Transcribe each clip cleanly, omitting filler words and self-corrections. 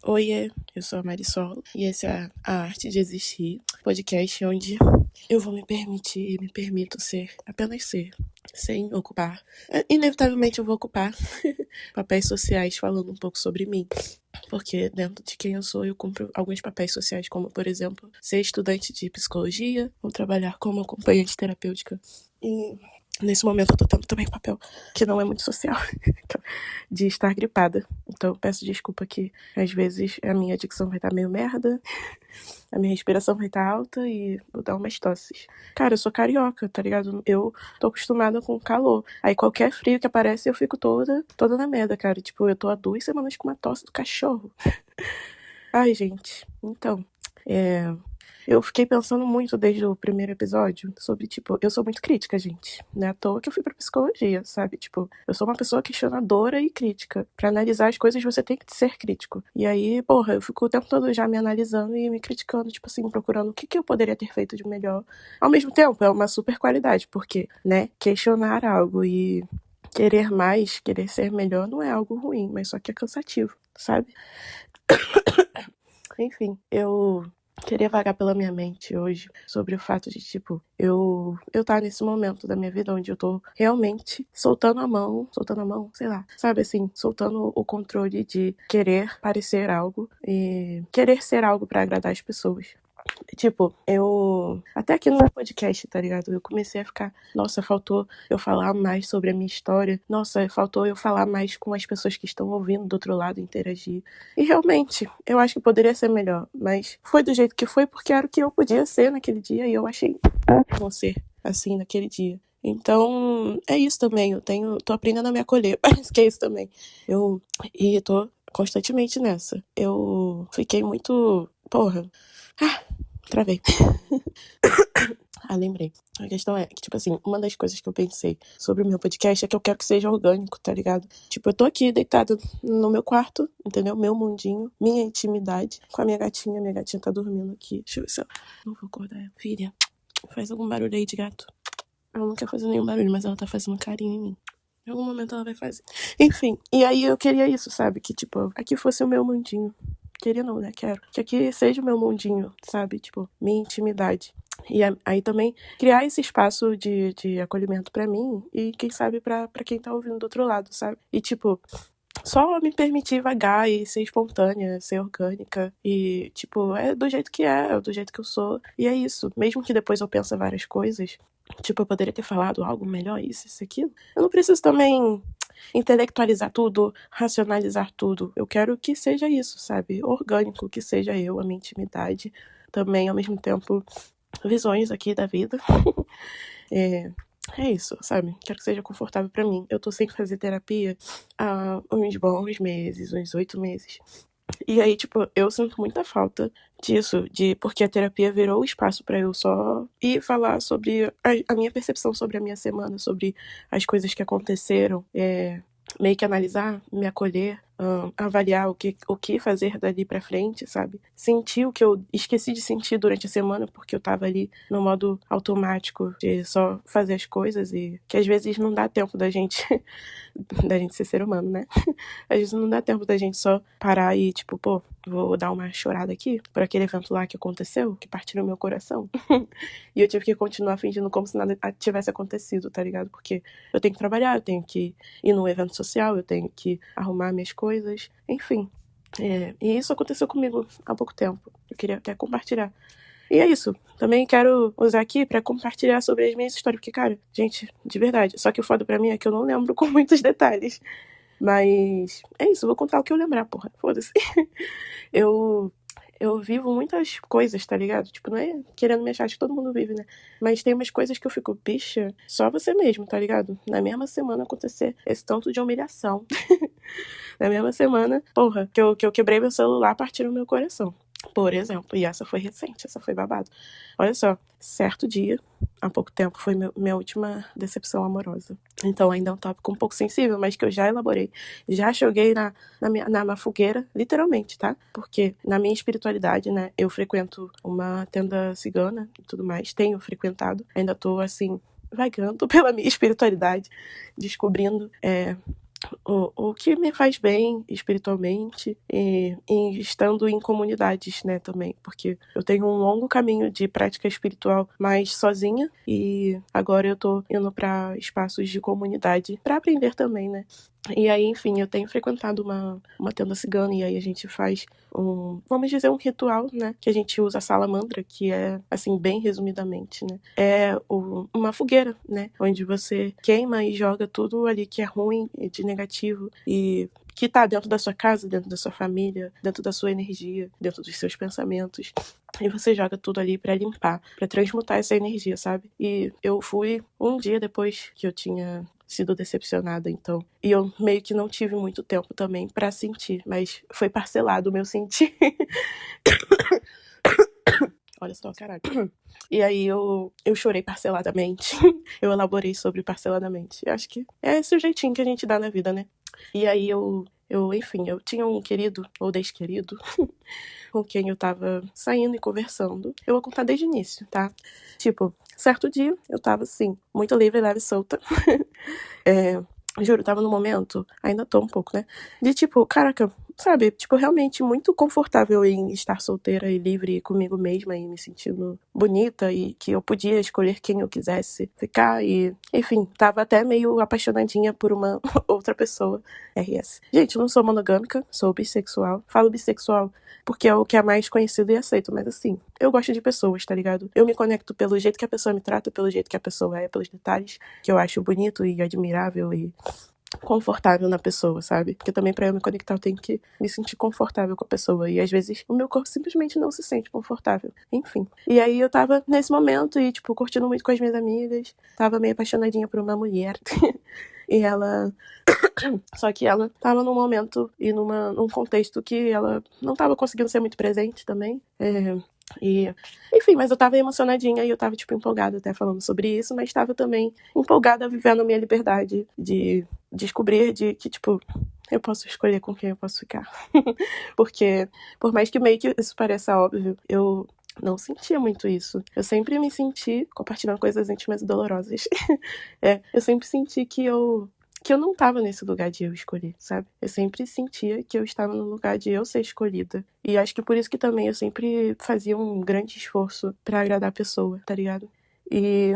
Oiê, eu sou a Marisol e esse é a Arte de Existir, podcast onde eu vou me permitir e me permito ser, apenas ser, sem ocupar. Inevitavelmente eu vou ocupar papéis sociais falando um pouco sobre mim, porque dentro de quem eu sou eu cumpro alguns papéis sociais, como por exemplo, ser estudante de psicologia ou trabalhar como acompanhante terapêutica. E nesse momento eu tô tendo também papel que não é muito social, de estar gripada. Então eu peço desculpa que às vezes a minha dicção vai estar meio merda, a minha respiração vai estar alta e vou dar umas tosses. Cara, eu sou carioca, tá ligado? Eu tô acostumada com calor. Aí qualquer frio que aparece eu fico toda na merda, cara. Tipo, eu tô há 2 semanas com uma tosse do cachorro. Ai, gente. Então, eu fiquei pensando muito desde o primeiro episódio sobre, tipo, eu sou muito crítica, gente. Não é à toa que eu fui pra psicologia, sabe? Tipo, eu sou uma pessoa questionadora e crítica. Pra analisar as coisas, você tem que ser crítico. E aí, porra, eu fico o tempo todo já me analisando e me criticando, tipo assim, procurando o que eu poderia ter feito de melhor. Ao mesmo tempo, é uma super qualidade, porque, né, questionar algo e querer mais, querer ser melhor não é algo ruim, mas só que é cansativo, sabe? Enfim, eu queria vagar pela minha mente hoje sobre o fato de, tipo, eu tá nesse momento da minha vida onde eu tô realmente soltando a mão, sei lá, sabe assim, soltando o controle de querer parecer algo e querer ser algo pra agradar as pessoas. Tipo, eu... Até aqui no meu podcast, tá ligado? Eu comecei a ficar... Nossa, faltou eu falar mais sobre a minha história. Nossa, faltou eu falar mais com as pessoas que estão ouvindo do outro lado, interagir. E realmente, eu acho que poderia ser melhor. Mas foi do jeito que foi porque era o que eu podia ser naquele dia. E eu achei ótimo ser assim naquele dia. Então, é isso também. Tô aprendendo a me acolher. Parece que é isso também. E tô constantemente nessa. Eu fiquei muito... Porra... Travei. Lembrei. A questão é que, tipo assim, uma das coisas que eu pensei sobre o meu podcast é que eu quero que seja orgânico, tá ligado? Tipo, eu tô aqui deitada no meu quarto, entendeu? Meu mundinho, minha intimidade, com a minha gatinha. Minha gatinha tá dormindo aqui. Deixa eu ver se eu... Não vou acordar ela. Filha, faz algum barulho aí de gato. Ela não quer fazer nenhum barulho, mas ela tá fazendo carinho em mim. Em algum momento ela vai fazer. Enfim, e aí eu queria isso, sabe? Que, tipo, aqui fosse o meu mundinho. Queria não, né? Quero. Que aqui seja o meu mundinho, sabe? Tipo, minha intimidade. E aí também criar esse espaço de acolhimento pra mim e, quem sabe, pra quem tá ouvindo do outro lado, sabe? E, tipo, só me permitir vagar e ser espontânea, ser orgânica. E, tipo, é do jeito que é do jeito que eu sou. E é isso. Mesmo que depois eu pense várias coisas, tipo, eu poderia ter falado algo melhor, isso, aquilo. Eu não preciso também intelectualizar tudo, racionalizar tudo. Eu quero que seja isso, sabe? Orgânico, que seja eu, a minha intimidade. Também, ao mesmo tempo, visões aqui da vida. É isso, sabe? Quero que seja confortável pra mim. Eu tô sem fazer terapia há uns bons meses, uns 8 meses. E aí, tipo, eu sinto muita falta disso, porque a terapia virou espaço pra eu só ir falar sobre a minha percepção sobre a minha semana, sobre as coisas que aconteceram, meio que analisar, me acolher, avaliar o que fazer dali pra frente, sabe? Sentir o que eu esqueci de sentir durante a semana porque eu tava ali no modo automático de só fazer as coisas e que às vezes não dá tempo da gente ser ser humano, né? Às vezes não dá tempo da gente só parar e, tipo, pô, vou dar uma chorada aqui por aquele evento lá que aconteceu, que partiu no meu coração. E eu tive que continuar fingindo como se nada tivesse acontecido, tá ligado? Porque eu tenho que trabalhar, eu tenho que ir num evento social, eu tenho que arrumar minhas coisas, enfim. E isso aconteceu comigo há pouco tempo. Eu queria até compartilhar. E é isso. Também quero usar aqui pra compartilhar sobre as minhas histórias. Porque, cara, gente, de verdade. Só que o foda pra mim é que eu não lembro com muitos detalhes. Mas é isso, vou contar o que eu lembrar, porra. Foda-se. Eu vivo muitas coisas, tá ligado? Tipo, não é querendo me achar que todo mundo vive, né? Mas tem umas coisas que eu fico, bicha, só você mesmo, tá ligado? Na mesma semana acontecer esse tanto de humilhação. Na mesma semana, porra, que eu quebrei meu celular, partiram meu coração. Por exemplo, e essa foi recente, essa foi babado. Olha só, certo dia, há pouco tempo, foi minha última decepção amorosa. Então ainda é um tópico um pouco sensível, mas que eu já elaborei. Já joguei na fogueira, literalmente, tá? Porque na minha espiritualidade, né, eu frequento uma tenda cigana e tudo mais, tenho frequentado, ainda tô assim, vagando pela minha espiritualidade, descobrindo o que me faz bem espiritualmente e estando em comunidades, né, também, porque eu tenho um longo caminho de prática espiritual mais sozinha e agora eu tô indo para espaços de comunidade para aprender também, né. E aí, enfim, eu tenho frequentado uma tenda cigana e aí a gente faz vamos dizer, um ritual, né? Que a gente usa a salamandra, que é, assim, bem resumidamente, né? É uma fogueira, né? Onde você queima e joga tudo ali que é ruim e de negativo e que tá dentro da sua casa, dentro da sua família, dentro da sua energia, dentro dos seus pensamentos. E você joga tudo ali pra limpar, pra transmutar essa energia, sabe? E eu fui um dia depois que eu tinha sido decepcionada, então. E eu meio que não tive muito tempo também pra sentir, mas foi parcelado o meu sentir. Olha só, caralho. E aí eu chorei parceladamente. Eu elaborei sobre parceladamente. Acho que é esse o jeitinho que a gente dá na vida, né? E aí enfim, eu tinha um querido, ou desquerido, com quem eu tava saindo e conversando. Eu vou contar desde o início, tá? Tipo, certo dia, eu tava assim, muito livre, leve e solta. Juro, tava num momento, ainda tô um pouco, né? De tipo, caraca, sabe? Tipo, realmente muito confortável em estar solteira e livre comigo mesma e me sentindo bonita e que eu podia escolher quem eu quisesse ficar e, enfim, tava até meio apaixonadinha por uma outra pessoa. RS. Gente, eu não sou monogâmica, sou bissexual. Falo bissexual porque é o que é mais conhecido e aceito, mas assim, eu gosto de pessoas, tá ligado? Eu me conecto pelo jeito que a pessoa me trata, pelo jeito que a pessoa é, pelos detalhes que eu acho bonito e admirável e confortável na pessoa, sabe? Porque também pra eu me conectar eu tenho que me sentir confortável com a pessoa e às vezes o meu corpo simplesmente não se sente confortável. Enfim. E aí eu tava nesse momento e tipo curtindo muito com as minhas amigas, tava meio apaixonadinha por uma mulher. E ela só que ela tava num momento e num contexto que ela não tava conseguindo ser muito presente também. Enfim, mas eu tava emocionadinha e eu tava, tipo, empolgada até falando sobre isso, mas tava também empolgada vivendo a minha liberdade de descobrir de que, tipo, eu posso escolher com quem eu posso ficar. Porque, por mais que meio que isso pareça óbvio, eu não sentia muito isso. Eu sempre me senti, compartilhando coisas íntimas e dolorosas, eu sempre senti que eu não tava nesse lugar de eu escolher, sabe? Eu sempre sentia que eu estava no lugar de eu ser escolhida. E acho que por isso que também eu sempre fazia um grande esforço pra agradar a pessoa, tá ligado? E...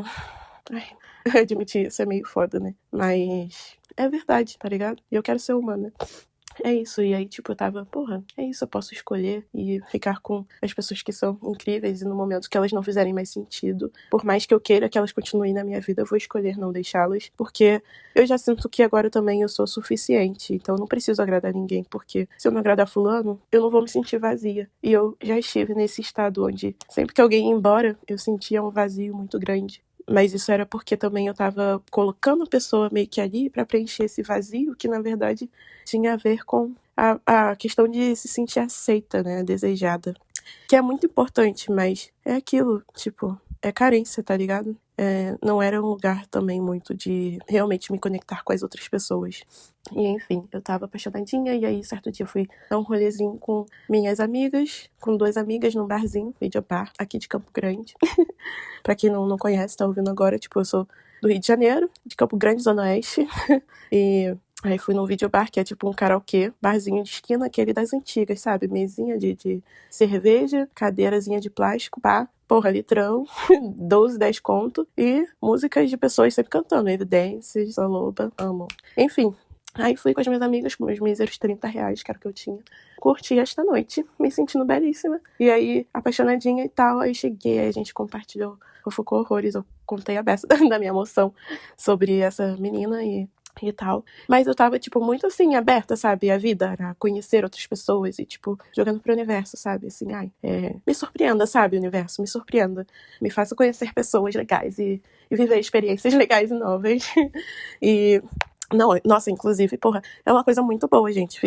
Ai, admitir isso é meio foda, né? Mas é verdade, tá ligado? E eu quero ser humana. É isso, e aí, tipo, eu tava, porra, é isso, eu posso escolher e ficar com as pessoas que são incríveis e no momento que elas não fizerem mais sentido, por mais que eu queira que elas continuem na minha vida, eu vou escolher não deixá-las, porque eu já sinto que agora também eu sou suficiente, então eu não preciso agradar ninguém, porque se eu não agradar fulano, eu não vou me sentir vazia. E eu já estive nesse estado onde sempre que alguém ia embora, eu sentia um vazio muito grande. Mas isso era porque também eu tava colocando a pessoa meio que ali pra preencher esse vazio, que na verdade tinha a ver com a questão de se sentir aceita, né, desejada. Que é muito importante, mas é aquilo, tipo, é carência, tá ligado? Não era um lugar também muito de realmente me conectar com as outras pessoas. E enfim, eu tava apaixonadinha e aí certo dia eu fui dar um rolezinho com minhas amigas, com 2 amigas num barzinho, videobar, aqui de Campo Grande. Pra quem não conhece, tá ouvindo agora, tipo, eu sou do Rio de Janeiro, de Campo Grande, Zona Oeste. E aí fui num videobar, que é tipo um karaokê, barzinho de esquina, aquele das antigas, sabe? Mesinha de cerveja, cadeirazinha de plástico, pá. Porra, litrão, 12, 10 conto. E músicas de pessoas sempre cantando. Evidências, Saloba, amo. Enfim, aí fui com as minhas amigas, com meus míseros R$ 30, que era o que eu tinha. Curti esta noite, me sentindo belíssima. E aí, apaixonadinha e tal, aí cheguei, aí a gente compartilhou, fofocou horrores, eu contei a beça da minha emoção sobre essa menina e tal. Mas eu tava, tipo, muito assim, aberta, sabe? A vida, a conhecer outras pessoas e, tipo, jogando pro universo, sabe? Assim, me surpreenda, sabe, universo? Me surpreenda. Me faça conhecer pessoas legais e viver experiências legais e novas. E... Não, nossa, inclusive, porra, é uma coisa muito boa, gente,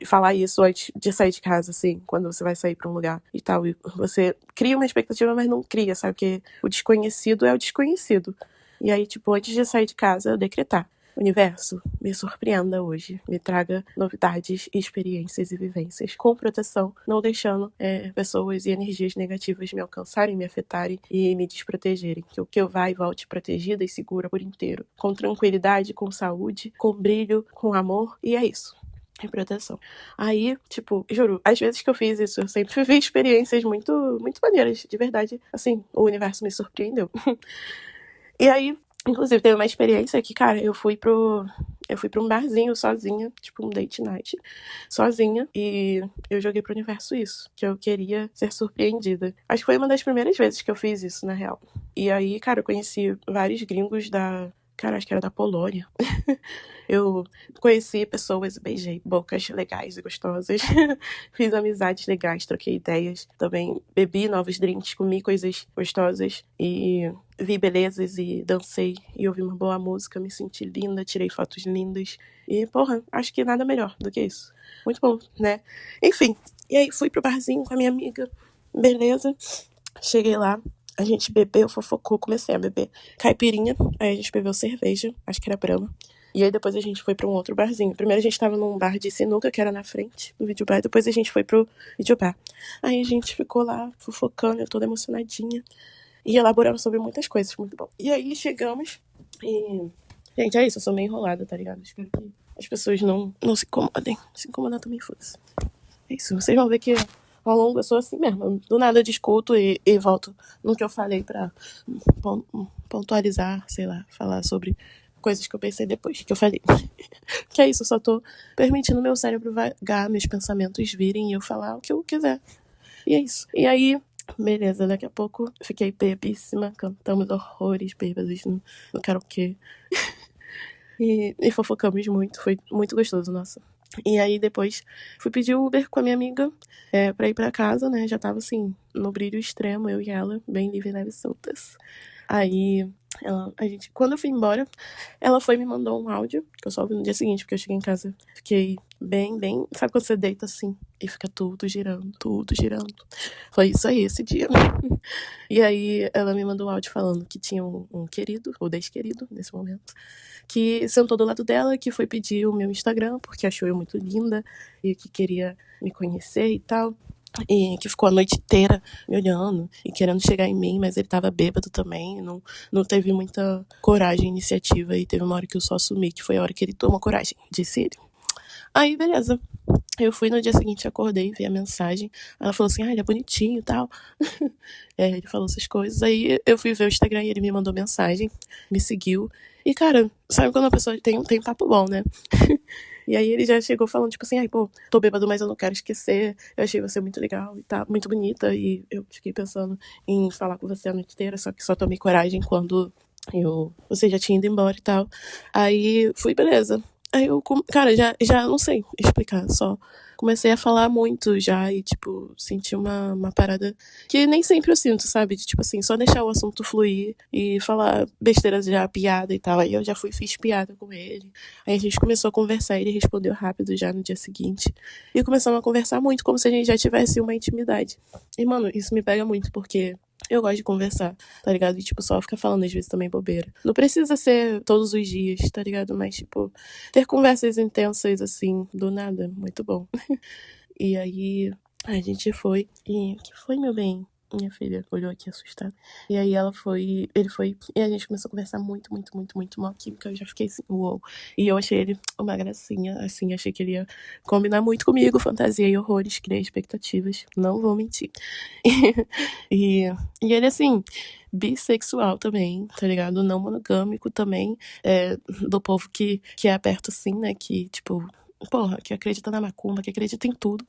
falar isso antes de sair de casa, assim, quando você vai sair pra um lugar e tal. E você cria uma expectativa, mas não cria, sabe? Porque o desconhecido é o desconhecido. E aí, tipo, antes de sair de casa, eu decretar. Universo, me surpreenda hoje. Me traga novidades, experiências e vivências com proteção, não deixando pessoas e energias negativas me alcançarem, me afetarem e me desprotegerem. Que eu vá e volte protegida e segura por inteiro. Com tranquilidade, com saúde, com brilho, com amor. E é isso. Em proteção. Aí, tipo, juro, às vezes que eu fiz isso, eu sempre vivi experiências muito, muito maneiras, de verdade. Assim, o universo me surpreendeu. E aí, inclusive, teve uma experiência que, cara, eu fui pra um barzinho sozinha, tipo um date night, sozinha, e eu joguei pro universo isso, que eu queria ser surpreendida. Acho que foi uma das primeiras vezes que eu fiz isso, na real. E aí, cara, eu conheci vários gringos cara, acho que era da Polônia. Eu conheci pessoas, beijei bocas legais e gostosas. Fiz amizades legais, troquei ideias. Também bebi novos drinks, comi coisas gostosas. E vi belezas e dancei. E ouvi uma boa música, me senti linda, tirei fotos lindas. E, porra, acho que nada melhor do que isso. Muito bom, né? Enfim, e aí fui pro barzinho com a minha amiga. Beleza. Cheguei lá. A gente bebeu, fofocou, comecei a beber caipirinha, aí a gente bebeu cerveja, acho que era Brahma. E aí depois a gente foi pra um outro barzinho. Primeiro a gente tava num bar de sinuca, que era na frente do videobar, depois a gente foi pro videobar. Aí a gente ficou lá, fofocando, eu toda emocionadinha, e elaborando sobre muitas coisas, muito bom. E aí chegamos e... Gente, é isso, eu sou meio enrolada, tá ligado? Espero que as pessoas não se incomodem. Se incomodar também, foda-se. É isso, vocês vão ver que... Ao longo eu sou assim mesmo. Do nada eu discuto e volto no que eu falei pra pontualizar, sei lá, falar sobre coisas que eu pensei depois que eu falei. Que é isso, eu só tô permitindo meu cérebro vagar, meus pensamentos virem e eu falar o que eu quiser. E é isso. E aí, beleza, daqui a pouco fiquei bebíssima, cantamos horrores bêbados no karaokê. E fofocamos muito, foi muito gostoso, nossa. E aí depois fui pedir Uber com a minha amiga pra ir pra casa, né? Já tava assim, no brilho extremo, eu e ela, bem livre, leve e soltas. Aí, quando eu fui embora, ela foi e me mandou um áudio, que eu só ouvi no dia seguinte, porque eu cheguei em casa, fiquei bem... Sabe quando você deita assim e fica tudo girando, tudo girando? Foi isso aí, esse dia. E aí ela me mandou um áudio falando que tinha um querido, ou ex-querido, nesse momento, que sentou do lado dela, que foi pedir o meu Instagram, porque achou eu muito linda e que queria me conhecer e tal. E que ficou a noite inteira me olhando e querendo chegar em mim, mas ele tava bêbado também, não teve muita coragem, iniciativa, e teve uma hora que eu só assumi, que foi a hora que ele tomou coragem, disse ele. Aí, beleza. Eu fui no dia seguinte, acordei, vi a mensagem. Ela falou assim, ele é bonitinho e tal. Ele falou essas coisas. Aí eu fui ver o Instagram e ele me mandou mensagem, me seguiu. E, cara, sabe quando a pessoa tem papo bom, né? E aí ele já chegou falando, tipo assim, tô bêbado, mas eu não quero esquecer. Eu achei você muito legal e tá muito bonita. E eu fiquei pensando em falar com você a noite inteira, só que só tomei coragem quando você já tinha ido embora e tal. Aí fui, beleza. Aí eu, cara, já não sei explicar, só comecei a falar muito já e, tipo, senti uma parada que nem sempre eu sinto, sabe? De, tipo assim, só deixar o assunto fluir e falar besteiras já, piada e tal. Aí eu já fiz piada com ele. Aí a gente começou a conversar, ele respondeu rápido já no dia seguinte. E começamos a conversar muito, como se a gente já tivesse uma intimidade. E, mano, isso me pega muito, porque eu gosto de conversar, tá ligado? E, tipo, só ficar falando às vezes também bobeira. Não precisa ser todos os dias, tá ligado? Mas, tipo, ter conversas intensas, assim, do nada, muito bom. E aí, a gente foi. E o que foi, meu bem? Minha filha olhou aqui assustada. E aí ele foi, e a gente começou a conversar muito, muito, muito, muito uma química. Eu já fiquei assim, uou. E eu achei ele uma gracinha, assim, achei que ele ia combinar muito comigo, fantasiei horrores, criei expectativas, não vou mentir. E ele, assim, bissexual também, tá ligado? Não monogâmico também, do povo que é aberto assim, né, que, tipo, porra, que acredita na macumba, que acredita em tudo.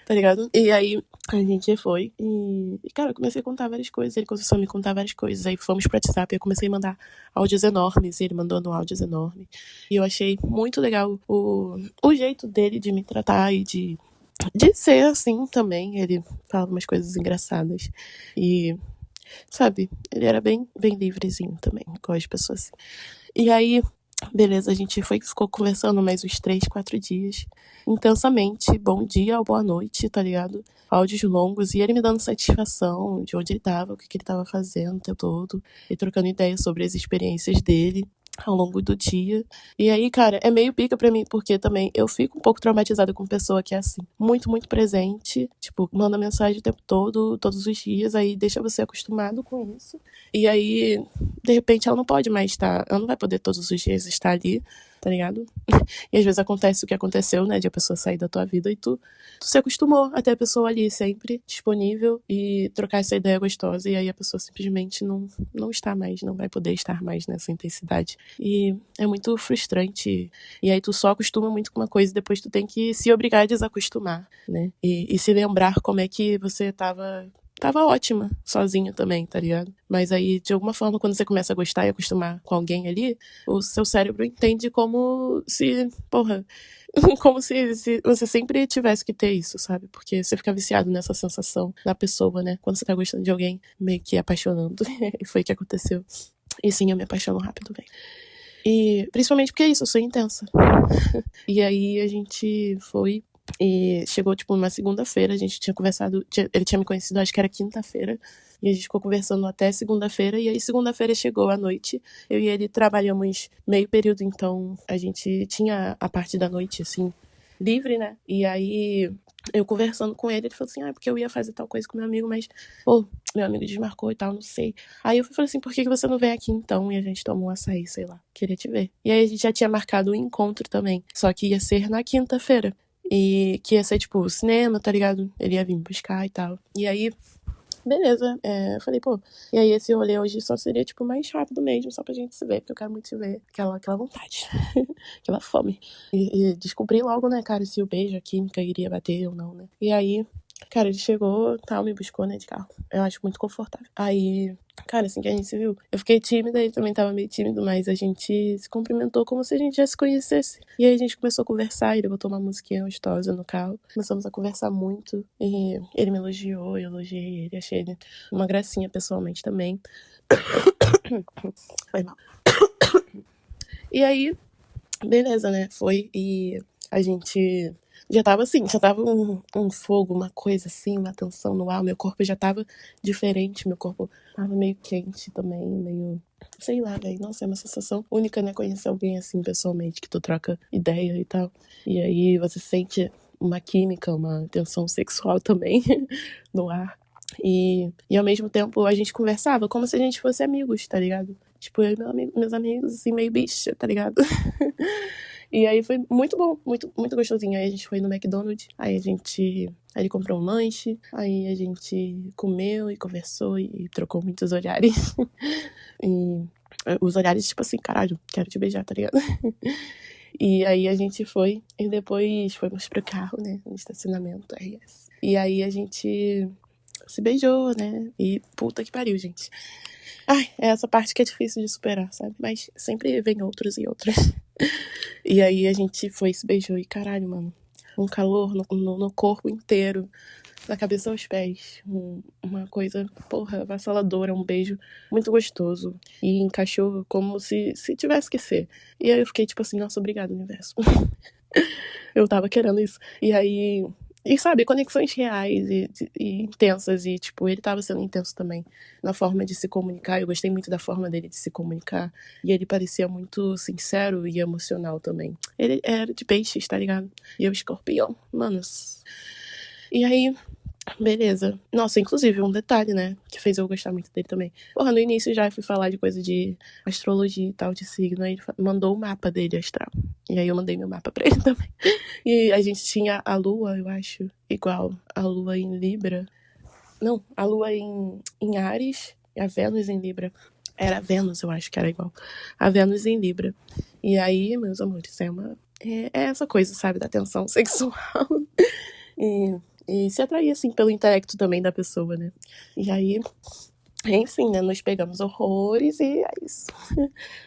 Tá ligado? E aí a gente foi e, cara, eu comecei a contar várias coisas. Ele começou a me contar várias coisas. Aí fomos pro WhatsApp, eu comecei a mandar áudios enormes. E ele mandando áudios enormes. E eu achei muito legal o jeito dele de me tratar e de ser assim também. Ele falava umas coisas engraçadas. E, sabe, ele era bem, bem livrezinho também. Gosto de pessoas assim. E aí, beleza, a gente ficou conversando mais uns 3, 4 dias. Intensamente, bom dia ou boa noite, tá ligado? Áudios longos, e ele me dando satisfação de onde ele tava, o que ele tava fazendo o tempo todo, e trocando ideias sobre as experiências dele. ao longo do dia. E aí, cara, é meio pica pra mim, porque também eu fico um pouco traumatizada com pessoa que é assim, muito, muito presente, tipo, manda mensagem o tempo todo, todos os dias, aí deixa você acostumado com isso. E aí, de repente, ela não pode mais estar, ela não vai poder todos os dias estar ali, tá ligado? E às vezes acontece o que aconteceu, né, de a pessoa sair da tua vida e tu se acostumou a ter a pessoa ali sempre disponível e trocar essa ideia gostosa, e aí a pessoa simplesmente não está mais, não vai poder estar mais nessa intensidade. E é muito frustrante. E aí tu só acostuma muito com uma coisa e depois tu tem que se obrigar a desacostumar, né? E se lembrar como é que você tava ótima sozinha também, tá ligado? Mas aí, de alguma forma, quando você começa a gostar e acostumar com alguém ali, o seu cérebro entende como se, porra, como se você sempre tivesse que ter isso, sabe? Porque você fica viciado nessa sensação da pessoa, né? Quando você tá gostando de alguém, meio que apaixonando. E foi o que aconteceu. E sim, eu me apaixono rápido, velho. E principalmente porque é isso, eu sou intensa. E aí a gente foi e chegou, tipo, numa segunda-feira, a gente tinha conversado, ele tinha me conhecido, acho que era quinta-feira, e a gente ficou conversando até segunda-feira, e aí segunda-feira chegou à noite, eu e ele trabalhamos meio período, então a gente tinha a parte da noite, assim, livre, né? E aí eu conversando com ele, ele falou assim, porque eu ia fazer tal coisa com meu amigo, mas, pô, meu amigo desmarcou e tal, não sei. Aí eu falei assim, por que você não vem aqui então? E a gente tomou um açaí, sei lá, queria te ver. E aí a gente já tinha marcado um encontro também, só que ia ser na quinta-feira. E que ia ser, tipo, cinema, tá ligado? Ele ia vir me buscar e tal. E aí, beleza. Eu falei, pô, e aí esse rolê hoje só seria, tipo, mais rápido mesmo, só pra gente se ver, porque eu quero muito te ver. Aquela vontade. Aquela fome. E descobri logo, né, cara, se o beijo, a química iria bater ou não, né? E aí, cara, ele chegou, tal, me buscou, né, de carro. Eu acho muito confortável. Aí, cara, assim que a gente se viu, eu fiquei tímida, ele também tava meio tímido, mas a gente se cumprimentou como se a gente já se conhecesse. E aí a gente começou a conversar, ele botou uma musiquinha gostosa no carro. Começamos a conversar muito, e ele me elogiou, eu elogiei ele, achei ele uma gracinha pessoalmente também. Foi mal. E aí, beleza, né, foi, e a gente já tava assim, já tava um fogo, uma coisa assim, uma tensão no ar, meu corpo já tava diferente, meu corpo tava meio quente também, meio, sei lá, velho, nossa, é uma sensação única, né, conhecer alguém assim pessoalmente, que tu troca ideia e tal, e aí você sente uma química, uma tensão sexual também no ar, e ao mesmo tempo a gente conversava como se a gente fosse amigos, tá ligado? Tipo, eu e meus amigos, assim, meio bicha, tá ligado? E aí foi muito bom, muito, muito gostosinho. Aí a gente foi no McDonald's, aí ele comprou um lanche, aí a gente comeu e conversou e trocou muitos olhares. E os olhares, tipo assim, caralho, quero te beijar, tá ligado? E aí a gente foi, e depois fomos pro carro, né, no estacionamento, RS. E aí a gente se beijou, né, e puta que pariu, gente. Ai, é essa parte que é difícil de superar, sabe? Mas sempre vem outros e outros. E aí a gente foi, se beijou e caralho, mano. Um calor no corpo inteiro, da cabeça aos pés. Uma coisa, porra, avassaladora, um beijo muito gostoso. E encaixou como se tivesse que ser. E aí eu fiquei tipo assim, nossa, obrigado, universo. Eu tava querendo isso. E aí. E sabe, conexões reais e intensas. E, tipo, ele tava sendo intenso também na forma de se comunicar. Eu gostei muito da forma dele de se comunicar. E ele parecia muito sincero e emocional também. Ele era de peixes, tá ligado? E eu, escorpião. Manos. E aí, beleza. Nossa, inclusive, um detalhe, né? Que fez eu gostar muito dele também. Porra, no início já fui falar de coisa de astrologia e tal, de signo. Aí ele mandou o mapa dele astral. E aí eu mandei meu mapa pra ele também. E a gente tinha a lua, eu acho, igual. A lua em Libra. Não, a lua em Áries e a Vênus em Libra. Era a Vênus, eu acho que era igual. A Vênus em Libra. E aí, meus amores, é essa coisa, sabe, da tensão sexual. E se atrair, assim, pelo intelecto também da pessoa, né? E aí, enfim, né? Nos pegamos horrores e é isso.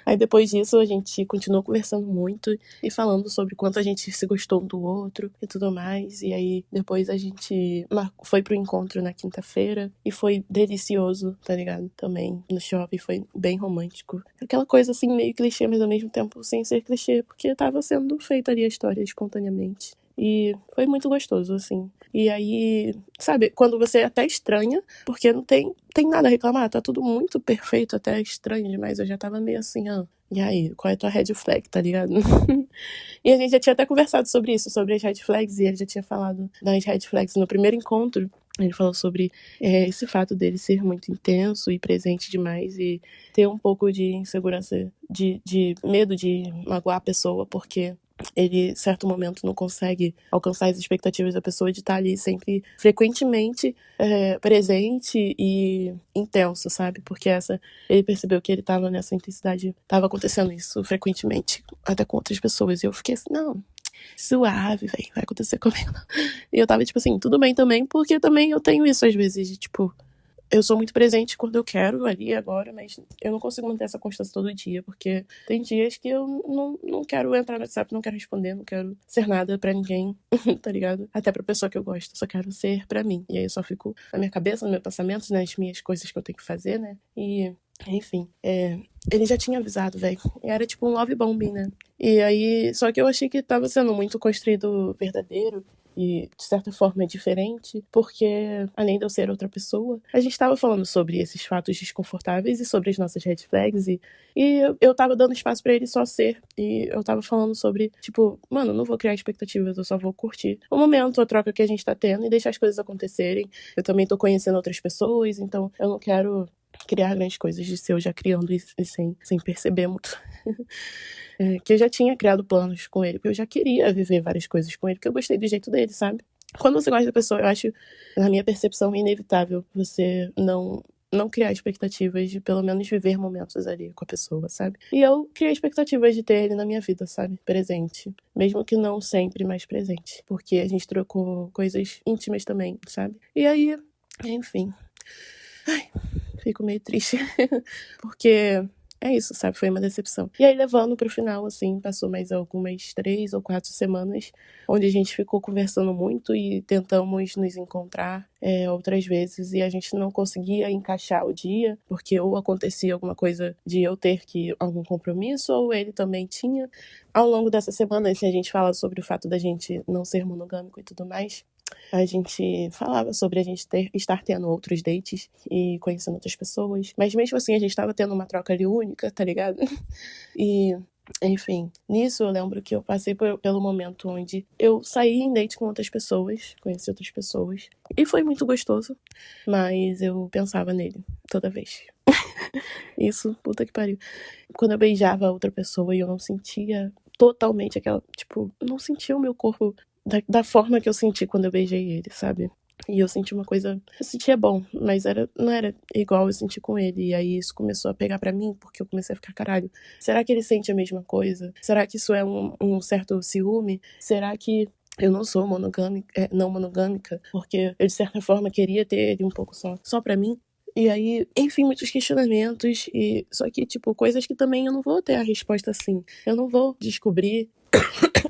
Aí depois disso a gente continuou conversando muito e falando sobre quanto a gente se gostou um do outro e tudo mais. E aí depois a gente foi pro encontro na quinta-feira e foi delicioso, tá ligado? Também no shopping, foi bem romântico. Aquela coisa assim meio clichê, mas ao mesmo tempo sem ser clichê, porque tava sendo feita ali a história espontaneamente. E foi muito gostoso, assim. E aí, sabe, quando você até estranha, porque não tem nada a reclamar, tá tudo muito perfeito, até estranho demais. Eu já tava meio assim, e aí, qual é a tua red flag, tá ligado? E a gente já tinha até conversado sobre isso, sobre as red flags, e ele já tinha falado das red flags no primeiro encontro. Ele falou sobre esse fato dele ser muito intenso e presente demais e ter um pouco de insegurança, de medo de magoar a pessoa, porque ele, em certo momento, não consegue alcançar as expectativas da pessoa de estar ali sempre, frequentemente, presente e intenso, sabe? Porque ele percebeu que ele estava nessa intensidade, estava acontecendo isso frequentemente, até com outras pessoas. E eu fiquei assim, não, suave, velho, vai acontecer comigo. E eu tava, tipo assim, tudo bem também, porque também eu tenho isso às vezes, de tipo, eu sou muito presente quando eu quero, ali, agora, mas eu não consigo manter essa constância todo dia, porque tem dias que eu não quero entrar no WhatsApp, não quero responder, não quero ser nada pra ninguém, tá ligado? Até pra pessoa que eu gosto, só quero ser pra mim. E aí eu só fico na minha cabeça, nos meus pensamentos, nas minhas coisas que eu tenho que fazer, né? E, enfim, ele já tinha avisado, velho. Era tipo um love bombing, né? E aí, só que eu achei que tava sendo muito construído verdadeiro e, de certa forma, é diferente, porque, além de eu ser outra pessoa, a gente tava falando sobre esses fatos desconfortáveis e sobre as nossas red flags, e eu tava dando espaço pra ele só ser, e eu tava falando sobre, tipo, mano, não vou criar expectativas, eu só vou curtir o momento, a troca que a gente tá tendo e deixar as coisas acontecerem. Eu também tô conhecendo outras pessoas, então eu não quero criar grandes coisas de ser eu já criando e sem perceber muito. Que eu já tinha criado planos com ele, porque eu já queria viver várias coisas com ele, porque eu gostei do jeito dele, sabe? Quando você gosta da pessoa, eu acho, na minha percepção, inevitável você não criar expectativas de pelo menos viver momentos ali com a pessoa, sabe? E eu criei expectativas de ter ele na minha vida, sabe? Presente. Mesmo que não sempre mais presente. Porque a gente trocou coisas íntimas também, sabe? E aí, enfim. Ai, fico meio triste. Porque é isso, sabe? Foi uma decepção. E aí, levando pro final, assim, passou mais algumas 3 ou 4 semanas, onde a gente ficou conversando muito e tentamos nos encontrar outras vezes, e a gente não conseguia encaixar o dia, porque ou acontecia alguma coisa de eu ter algum compromisso, ou ele também tinha. Ao longo dessa semana, assim, a gente fala sobre o fato da gente não ser monogâmico e tudo mais. A gente falava sobre a gente estar tendo outros dates e conhecendo outras pessoas. Mas mesmo assim, a gente tava tendo uma troca ali única, tá ligado? E, enfim, nisso eu lembro que eu passei pelo momento onde eu saí em date com outras pessoas, conheci outras pessoas. E foi muito gostoso, mas eu pensava nele toda vez. Isso, puta que pariu. Quando eu beijava a outra pessoa e eu não sentia totalmente aquela, tipo, não sentia o meu corpo da forma que eu senti quando eu beijei ele, sabe? E eu senti uma coisa, eu sentia bom, mas não era igual eu senti com ele. E aí isso começou a pegar pra mim, porque eu comecei a ficar, caralho, será que ele sente a mesma coisa? Será que isso é um certo ciúme? Será que eu não sou não monogâmica? Porque eu, de certa forma, queria ter ele um pouco só pra mim. E aí, enfim, muitos questionamentos. Só que, tipo, coisas que também eu não vou ter a resposta assim. Eu não vou descobrir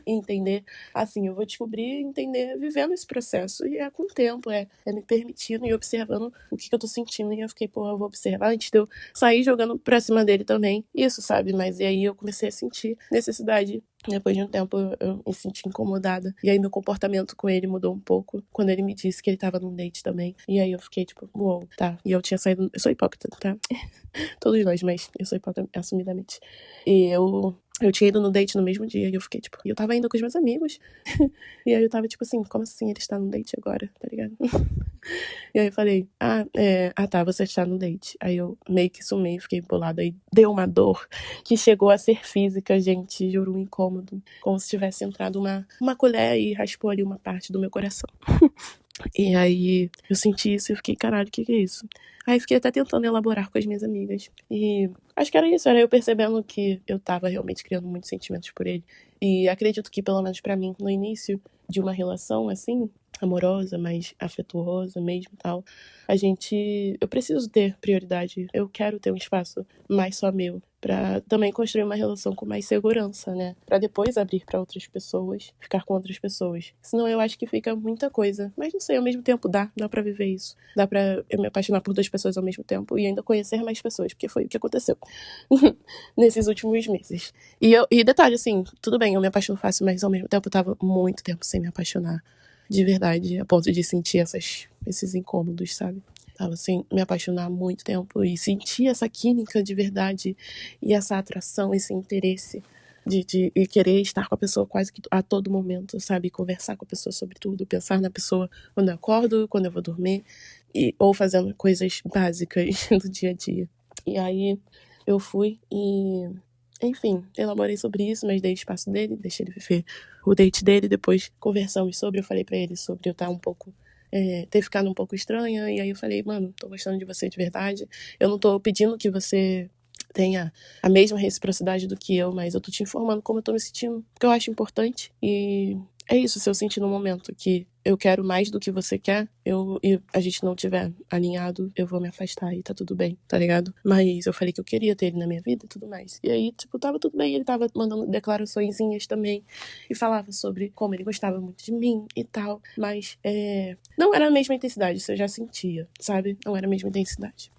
e entender assim, eu vou descobrir e entender vivendo esse processo. E é com o tempo, é me permitindo e observando o que eu tô sentindo. E eu fiquei, eu vou observar antes de eu sair jogando pra cima dele também. Isso, sabe? Mas e aí eu comecei a sentir necessidade. Depois de um tempo eu me senti incomodada. E aí meu comportamento com ele mudou um pouco. Quando ele me disse que ele tava num date também. E aí eu fiquei tipo, uou, tá. E eu tinha saído. Eu sou hipócrita, tá? Todos nós, mas eu sou hipócrita assumidamente. E eu tinha ido no date no mesmo dia. E eu fiquei tipo. E eu tava indo com os meus amigos. E aí eu tava tipo assim, como assim ele está no date agora? Tá ligado? E aí eu falei, tá, você está no date. Aí eu meio que sumi, fiquei bolada. Aí deu uma dor que chegou a ser física, gente, juro, um incômodo. Como se tivesse entrado uma colher e raspou ali uma parte do meu coração. E aí eu senti isso e fiquei, caralho, o que é isso? Aí fiquei até tentando elaborar com as minhas amigas. E acho que era isso, era eu percebendo que eu tava realmente criando muitos sentimentos por ele. E acredito que, pelo menos pra mim, no início de uma relação, assim, amorosa, mais afetuosa mesmo e tal, eu preciso ter prioridade. Eu quero ter um espaço mais só meu. pra também construir uma relação com mais segurança, né? Pra depois abrir pra outras pessoas, ficar com outras pessoas. Senão eu acho que fica muita coisa. Mas não sei, ao mesmo tempo dá pra viver isso. Dá pra eu me apaixonar por 2 pessoas ao mesmo tempo e ainda conhecer mais pessoas, porque foi o que aconteceu nesses últimos meses. E detalhe, assim, tudo bem, eu me apaixono fácil, mas ao mesmo tempo eu tava muito tempo sem me apaixonar de verdade, a ponto de sentir esses incômodos, sabe? Tava assim, me apaixonar há muito tempo e sentir essa química de verdade e essa atração, esse interesse de querer estar com a pessoa quase que a todo momento, sabe? Conversar com a pessoa sobre tudo, pensar na pessoa quando eu acordo, quando eu vou dormir, ou fazendo coisas básicas do dia a dia. E aí eu fui e, enfim, elaborei sobre isso, mas dei espaço dele, deixei ele viver o date dele. Depois conversamos sobre, eu falei pra ele sobre eu estar um pouco ter ficado um pouco estranha, e aí eu falei, mano, tô gostando de você de verdade, eu não tô pedindo que você tenha a mesma reciprocidade do que eu, mas eu tô te informando como eu tô me sentindo, porque eu acho importante, e é isso, se eu sentir no momento que eu quero mais do que você quer, e a gente não tiver alinhado, eu vou me afastar e tá tudo bem, tá ligado? Mas eu falei que eu queria ter ele na minha vida e tudo mais. E aí, tipo, tava tudo bem, ele tava mandando declaraçõezinhas também, e falava sobre como ele gostava muito de mim e tal, mas não era a mesma intensidade, isso eu já sentia, sabe? Não era a mesma intensidade,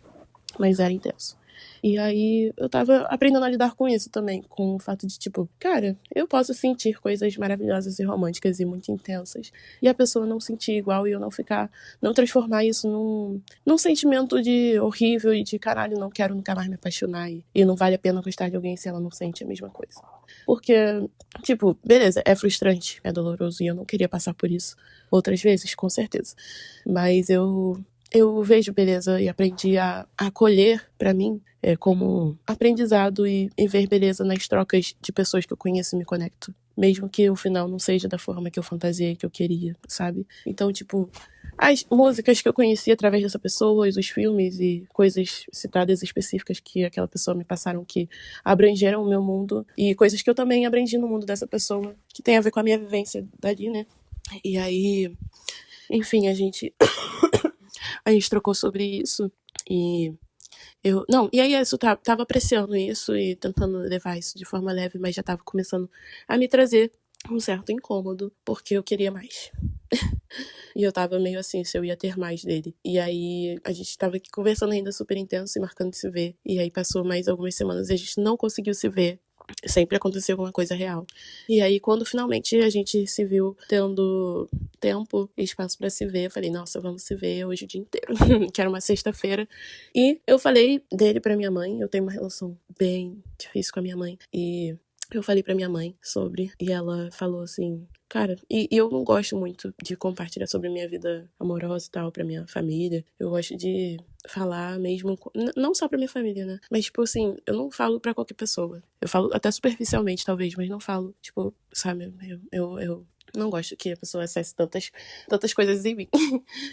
mas era intenso. E aí eu tava aprendendo a lidar com isso também, com o fato de, tipo, cara, eu posso sentir coisas maravilhosas e românticas e muito intensas, e a pessoa não sentir igual, e eu não transformar isso num sentimento de horrível e de caralho, não quero nunca mais me apaixonar, e não vale a pena gostar de alguém se ela não sente a mesma coisa. Porque, tipo, beleza, é frustrante, é doloroso, e eu não queria passar por isso outras vezes, com certeza. Mas eu vejo beleza e aprendi a acolher pra mim como aprendizado e ver beleza nas trocas de pessoas que eu conheço e me conecto. Mesmo que o final não seja da forma que eu fantasiei, que eu queria, sabe? Então, tipo, as músicas que eu conheci através dessa pessoa, os filmes e coisas citadas específicas que aquela pessoa me passaram que abrangeram o meu mundo, e coisas que eu também aprendi no mundo dessa pessoa, que tem a ver com a minha vivência dali, né? E aí, enfim, a gente trocou sobre isso e e aí isso, tava apreciando isso e tentando levar isso de forma leve, mas já tava começando a me trazer um certo incômodo, porque eu queria mais. E eu tava meio assim, se eu ia ter mais dele. E aí a gente tava aqui conversando ainda super intenso e marcando de se ver. E aí passou mais algumas semanas e a gente não conseguiu se ver. Sempre aconteceu alguma coisa real. E aí, quando finalmente a gente se viu tendo tempo e espaço pra se ver, eu falei, nossa, vamos se ver hoje o dia inteiro. Que era uma sexta-feira. E eu falei dele pra minha mãe. Eu tenho uma relação bem difícil com a minha mãe. E eu falei pra minha mãe sobre. E ela falou assim, cara, e eu não gosto muito de compartilhar sobre minha vida amorosa e tal pra minha família. Eu gosto de falar mesmo, não só pra minha família, né? Mas, tipo assim, eu não falo pra qualquer pessoa. Eu falo até superficialmente, talvez, mas não falo, tipo, sabe? Eu não gosto que a pessoa acesse tantas coisas em mim.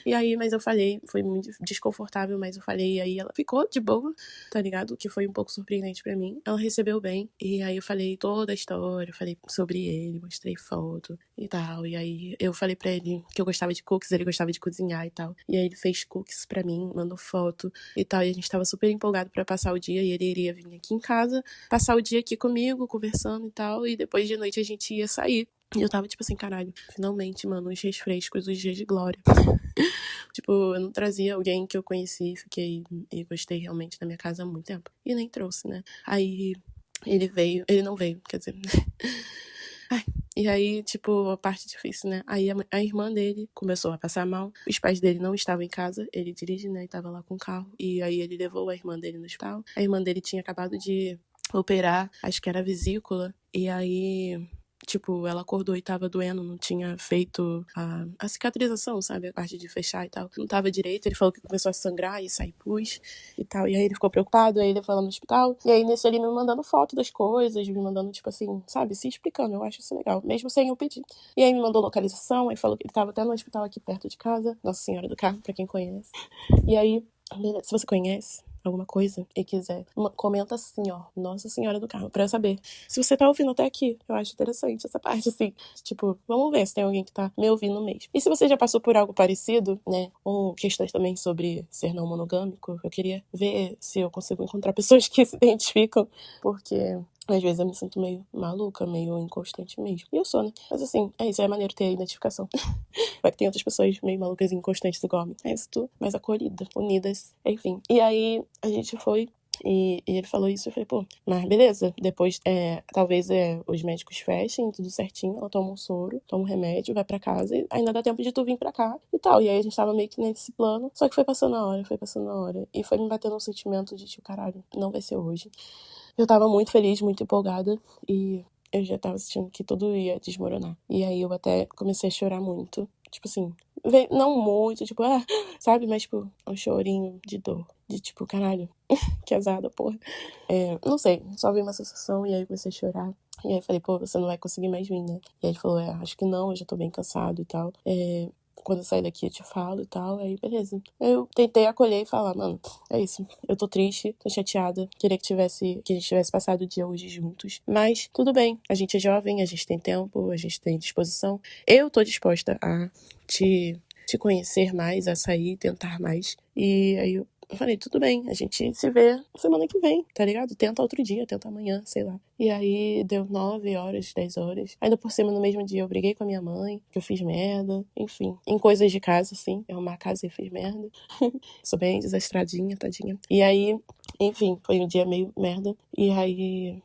E aí, mas eu falei, foi muito desconfortável, mas eu falei, e aí ela ficou de boa, tá ligado? Que foi um pouco surpreendente pra mim. Ela recebeu bem, e aí eu falei toda a história, falei sobre ele, mostrei foto e tal. E aí eu falei pra ele que eu gostava de cookies, ele gostava de cozinhar e tal. E aí ele fez cookies pra mim, mandou foto e tal. E a gente tava super empolgado pra passar o dia, e ele iria vir aqui em casa, passar o dia aqui comigo, conversando e tal. E depois de noite a gente ia sair. E eu tava tipo assim, caralho, finalmente, mano, uns refrescos, os dias de glória. Tipo, eu não trazia alguém que eu conheci, fiquei e gostei realmente da minha casa há muito tempo. E nem trouxe, né? Aí ele não veio, quer dizer. Ai, e aí, tipo, a parte difícil, né? Aí a irmã dele começou a passar mal. Os pais dele não estavam em casa, ele dirige, né? E tava lá com o carro. E aí ele levou a irmã dele no hospital. A irmã dele tinha acabado de operar, acho que era a vesícula. E aí, tipo, ela acordou e tava doendo, não tinha feito a cicatrização, sabe? A parte de fechar e tal. Não tava direito, ele falou que começou a sangrar e sair pus e tal. E aí ele ficou preocupado, aí ele foi lá no hospital. E aí nisso ele me mandando foto das coisas, me mandando, tipo assim, sabe? Se explicando, eu acho isso legal, mesmo sem eu pedir. E aí me mandou localização, aí falou que ele tava até no hospital aqui perto de casa, Nossa Senhora do Carmo, pra quem conhece. E aí, se você conhece pra alguma coisa e quiser, comenta assim, ó, Nossa Senhora do Carmo, pra eu saber. Se você tá ouvindo até aqui, eu acho interessante essa parte, assim. Tipo, vamos ver se tem alguém que tá me ouvindo mesmo. E se você já passou por algo parecido, né, ou questões também sobre ser não monogâmico, eu queria ver se eu consigo encontrar pessoas que se identificam, porque às vezes eu me sinto meio maluca, meio inconstante mesmo. E eu sou, né? Mas assim, é isso, é maneiro ter a identificação. Vai que tem outras pessoas meio malucas e inconstantes igual a mim. É isso, tu, mais acolhida, unidas, enfim. E aí, a gente foi e ele falou isso, eu falei, pô, mas beleza, depois talvez os médicos fechem, tudo certinho, ela toma um soro, toma um remédio, vai pra casa e ainda dá tempo de tu vir pra cá e tal. E aí a gente tava meio que nesse plano, só que foi passando a hora, e foi me batendo um sentimento de tipo, caralho, não vai ser hoje. Eu tava muito feliz, muito empolgada e eu já tava sentindo que tudo ia desmoronar. E aí eu até comecei a chorar muito, tipo assim, não muito, tipo, sabe? Mas, tipo, um chorinho de dor. De tipo, caralho, que azada, porra. Não sei, só veio uma sensação e aí eu comecei a chorar. E aí eu falei, pô, você não vai conseguir mais vir, né? E aí ele falou, acho que não, eu já tô bem cansado e tal. Quando eu sair daqui eu te falo e tal, aí beleza. Eu tentei acolher e falar, mano, é isso. Eu tô triste, tô chateada. Queria que a gente tivesse passado o dia hoje juntos. Mas tudo bem, a gente é jovem, a gente tem tempo, a gente tem disposição. Eu tô disposta a te conhecer mais, a sair, tentar mais. E aí eu falei, tudo bem, a gente se vê semana que vem, tá ligado? Tenta outro dia, tenta amanhã, sei lá. E aí deu 9 horas, 10 horas. Ainda por cima, no mesmo dia, eu briguei com a minha mãe, que eu fiz merda. Enfim, em coisas de casa, assim. Eu arrumar a casa e fiz merda. Sou bem desastradinha, tadinha. E aí, enfim, foi um dia meio merda. E aí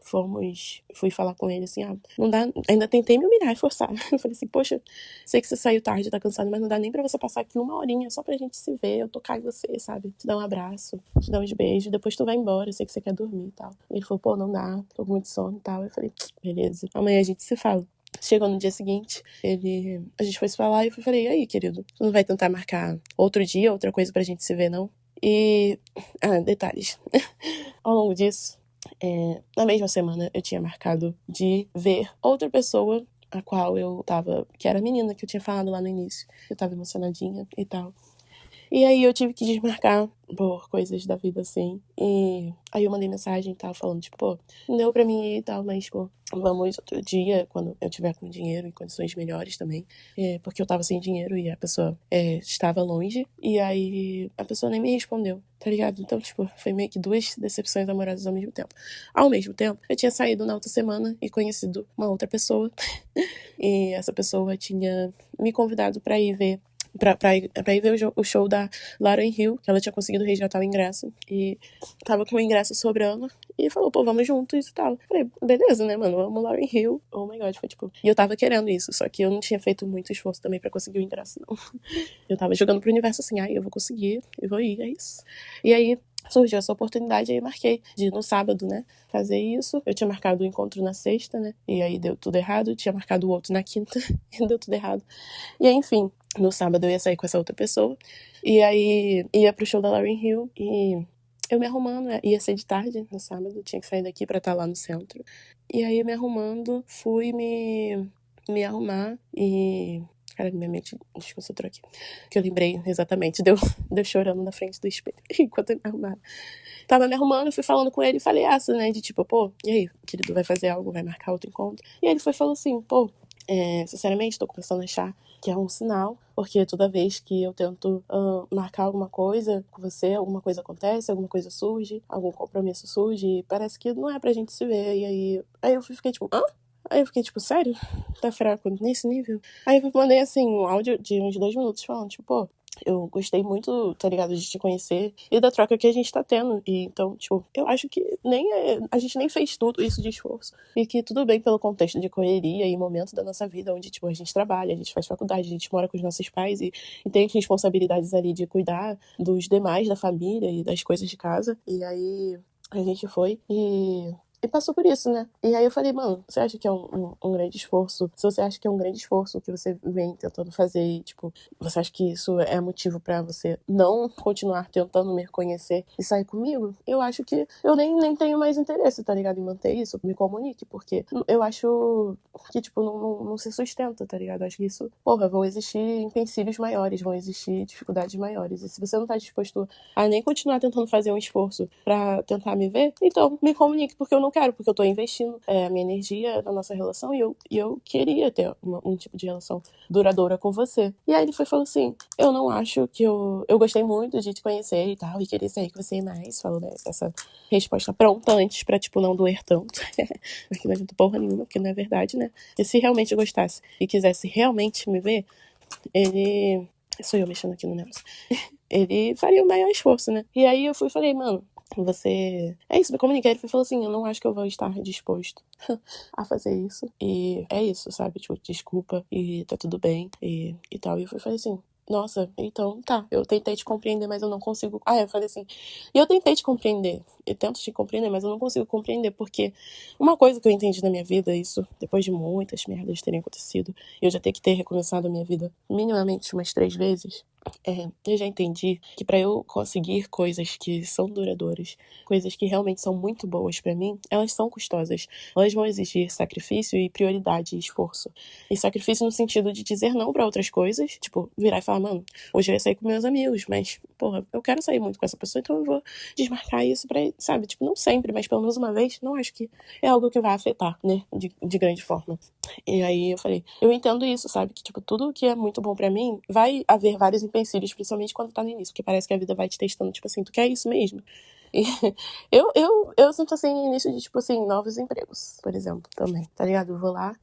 fui falar com ele assim, não dá, ainda tentei me humilhar e forçar. Eu falei assim, poxa, sei que você saiu tarde, tá cansado, mas não dá nem pra você passar aqui uma horinha só pra gente se ver, eu tocar em você, sabe? Te dar um abraço, te dar uns beijos, depois tu vai embora, eu sei que você quer dormir e tal. E ele falou, pô, não dá, tô com muito sono e tal. Eu falei, beleza, amanhã a gente se fala. Chegou no dia seguinte, a gente foi se falar e eu falei, e aí, querido, tu não vai tentar marcar outro dia, outra coisa pra gente se ver, não? E, detalhes. Ao longo disso, na mesma semana eu tinha marcado de ver outra pessoa, a qual eu tava, que era a menina que eu tinha falado lá no início. Eu tava emocionadinha e tal. E aí eu tive que desmarcar por coisas da vida, assim. E aí eu mandei mensagem e tal, falando, tipo, pô, não deu pra mim ir e tal, mas, pô, vamos outro dia, quando eu tiver com dinheiro e condições melhores também. Porque eu tava sem dinheiro e a pessoa estava longe. E aí a pessoa nem me respondeu, tá ligado? Então, tipo, foi meio que 2 decepções amorosas ao mesmo tempo. Ao mesmo tempo, eu tinha saído na outra semana e conhecido uma outra pessoa. E essa pessoa tinha me convidado pra ir ver pra ir ver o show da Lauryn Hill, que ela tinha conseguido resgatar o ingresso. E tava com o ingresso sobrando. E falou, pô, vamos juntos e tal. Falei, beleza, né, mano? Vamos Lauryn Hill. Oh my God, foi tipo... E eu tava querendo isso, só que eu não tinha feito muito esforço também pra conseguir o ingresso, não. Eu tava jogando pro universo assim, eu vou conseguir, eu vou ir, é isso. E aí surgiu essa oportunidade, aí eu marquei de no sábado, né, fazer isso. Eu tinha marcado o encontro na sexta, né, e aí deu tudo errado. Tinha marcado o outro na quinta e deu tudo errado. E aí, enfim, no sábado eu ia sair com essa outra pessoa. E aí ia pro show da Lauryn Hill e eu me arrumando, ia ser de tarde no sábado, tinha que sair daqui pra estar lá no centro. E aí me arrumando, fui me arrumar e... Cara, minha mente desconcentrou aqui. Que eu lembrei exatamente, deu chorando na frente do espelho enquanto eu me arrumava. Tava me arrumando, fui falando com ele e falei né, de tipo, pô, e aí, querido, vai fazer algo, vai marcar outro encontro? E aí ele falou assim, pô, sinceramente, tô começando a achar que é um sinal, porque toda vez que eu tento marcar alguma coisa com você, alguma coisa acontece, alguma coisa surge, algum compromisso surge, e parece que não é pra gente se ver. E aí eu fiquei tipo, hã? Aí eu fiquei tipo, sério? Tá fraco nesse nível? Aí eu mandei assim um áudio de uns 2 minutos falando, tipo, pô, eu gostei muito, tá ligado, de te conhecer e da troca que a gente tá tendo. E então, tipo, eu acho que a gente nem fez tudo isso de esforço. E que tudo bem pelo contexto de correria e momento da nossa vida, onde, tipo, a gente trabalha, a gente faz faculdade, a gente mora com os nossos pais e tem responsabilidades ali de cuidar dos demais da família e das coisas de casa. E aí a gente foi e e passou por isso, né? E aí eu falei, mano, você acha que é um grande esforço? Se você acha que é um grande esforço que você vem tentando fazer e, tipo, você acha que isso é motivo pra você não continuar tentando me reconhecer e sair comigo? Eu acho que eu nem tenho mais interesse, tá ligado? Em manter isso, me comunique, porque eu acho que, tipo, não se sustenta, tá ligado? Eu acho que isso, porra, vão existir empecilhos maiores, vão existir dificuldades maiores. E se você não tá disposto a nem continuar tentando fazer um esforço pra tentar me ver, então me comunique, porque eu não quero, porque eu tô investindo a minha energia na nossa relação e eu queria ter um tipo de relação duradoura com você. E aí ele foi e falou assim, eu não acho que eu gostei muito de te conhecer e tal, e queria sair com você mais, falou, né, essa resposta pronta antes pra, tipo, não doer tanto. Porque não adianta porra nenhuma, porque não é verdade, né? E se realmente gostasse e quisesse realmente me ver, ele... Sou eu mexendo aqui no negócio. Ele faria o maior esforço, né? E aí eu fui e falei, mano, você... É isso, me comuniquei. Ele falou assim, eu não acho que eu vou estar disposto a fazer isso. E é isso, sabe? Tipo, desculpa e tá tudo bem e tal. E eu fui e falei assim, nossa, então tá, eu tentei te compreender, mas eu não consigo. Ah, eu falei assim, e eu tentei te compreender, eu tento te compreender, mas eu não consigo compreender, porque uma coisa que eu entendi na minha vida, isso depois de muitas merdas terem acontecido, e eu já ter que ter recomeçado a minha vida minimamente umas 3 vezes, eu já entendi que pra eu conseguir coisas que são duradouras, coisas que realmente são muito boas pra mim, elas são custosas. Elas vão exigir sacrifício e prioridade e esforço. E sacrifício no sentido de dizer não pra outras coisas, tipo, virar e falar, mano, hoje eu ia sair com meus amigos, mas, porra, eu quero sair muito com essa pessoa, então eu vou desmarcar isso pra, sabe, tipo, não sempre, mas pelo menos uma vez, não acho que é algo que vai afetar, né, de grande forma. E aí eu falei, eu entendo isso, sabe? Que, tipo, tudo que é muito bom pra mim, vai haver vários empecilhos, principalmente quando tá no início, porque parece que a vida vai te testando, tipo assim, tu quer isso mesmo? E eu sinto assim, início de, tipo assim, novos empregos, por exemplo, também, tá ligado? Eu vou lá,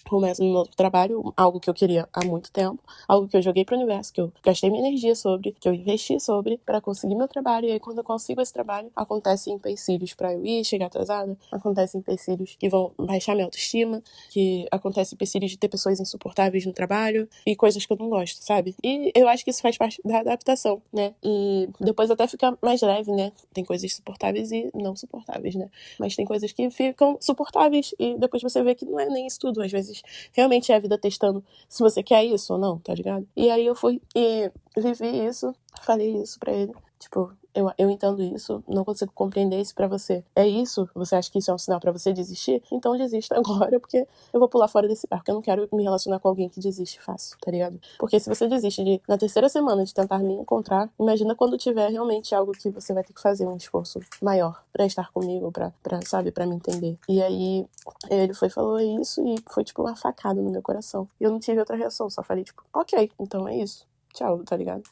começo no novo trabalho, algo que eu queria há muito tempo, algo que eu joguei pro universo, que eu gastei minha energia sobre, que eu investi sobre pra conseguir meu trabalho, e aí quando eu consigo esse trabalho, acontecem empecilhos pra eu ir, chegar atrasada, acontecem empecilhos que vão baixar minha autoestima, que acontecem empecilhos de ter pessoas insuportáveis no trabalho, e coisas que eu não gosto, sabe? E eu acho que isso faz parte da adaptação, né? E depois até fica mais leve, né? Tem coisas suportáveis e não suportáveis, né? Mas tem coisas que ficam suportáveis e depois você vê que não é nem isso tudo. Às vezes, realmente é a vida testando se você quer isso ou não, tá ligado? E aí eu fui e vivi isso, falei isso pra ele. Tipo, eu entendo isso, não consigo compreender isso pra você. É isso? Você acha que isso é um sinal pra você desistir? Então desista agora, porque eu vou pular fora desse barco. Eu não quero me relacionar com alguém que desiste fácil, tá ligado? Porque se você desiste na terceira semana de tentar me encontrar, imagina quando tiver realmente algo que você vai ter que fazer um esforço maior pra estar comigo, pra sabe, pra me entender. E aí ele foi e falou isso e foi tipo uma facada no meu coração. E eu não tive outra reação, só falei tipo, ok, então é isso. Tchau, tá ligado?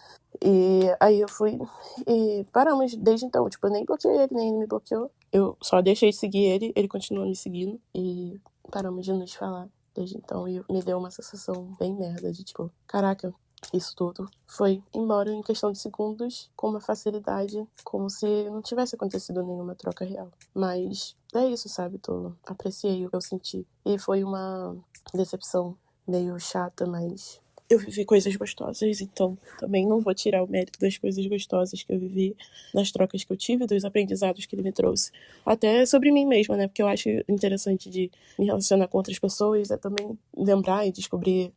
E aí eu fui e paramos desde então. Tipo, eu nem bloqueei ele, nem ele me bloqueou. Eu só deixei de seguir ele, ele continuou me seguindo e paramos de nos falar desde então. E me deu uma sensação bem merda de tipo, caraca, isso tudo foi embora em questão de segundos, com uma facilidade, como se não tivesse acontecido nenhuma troca real. Mas é isso, sabe? Apreciei o que eu senti. E foi uma decepção meio chata, mas eu vivi coisas gostosas, então também não vou tirar o mérito das coisas gostosas que eu vivi, das trocas que eu tive, dos aprendizados que ele me trouxe. Até sobre mim mesma, né? Porque eu acho interessante de me relacionar com outras pessoas, é também lembrar e descobrir